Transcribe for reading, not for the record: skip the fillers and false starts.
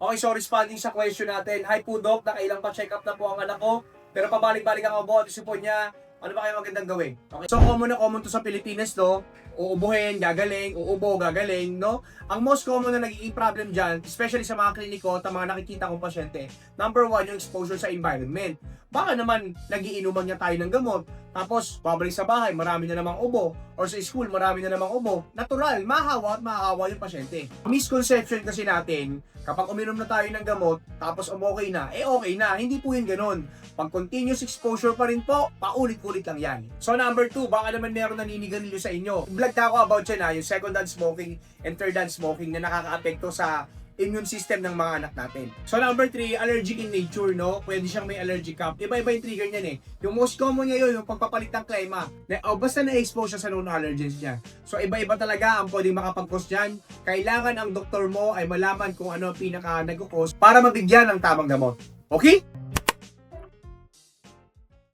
Okay, so responding sa question natin. Hi po, Doc. Nakailang pa-check up na po ang anak ko. Pero pabalik-balik ang about po niya. Ano ba kayo magandang gawin? Okay. So, common to sa Pilipinas, no? Uubuhin, gagaling, uubo, gagaling, no? Ang most common na nagiging problem dyan, especially sa mga kliniko at mga nakikita kong pasyente, number 1, yung exposure sa environment. Baka naman, nagiinuman niya tayo ng gamot, tapos, pabalik sa bahay, marami na namang ubo, or sa school, marami na namang ubo. Natural, mahahawa at mahahawa yung pasyente. Misconception kasi natin, kapag uminom na tayo ng gamot, tapos okay na, okay na. Hindi po yun ganun. Pag continuous exposure pa rin po, paulit-ulit lang yan. So number 2, baka naman meron naninigarilyo sa inyo. Vlog na ako about yan yung second hand smoking and third hand smoking na nakaka-apekto sa immune system ng mga anak natin. So number 3, allergic in nature, no? Pwede siyang may allergic cap. Iba-iba yung trigger niyan eh. Yung most common ngayon, yung pagpapalit ng klima. Basta na-expose siya sa known allergens niya. So iba-iba talaga ang pwedeng makapag-cause dyan. Kailangan ang doktor mo ay malaman kung ano ang pinaka nag-cause para mabigyan ng tamang gamot. Okay?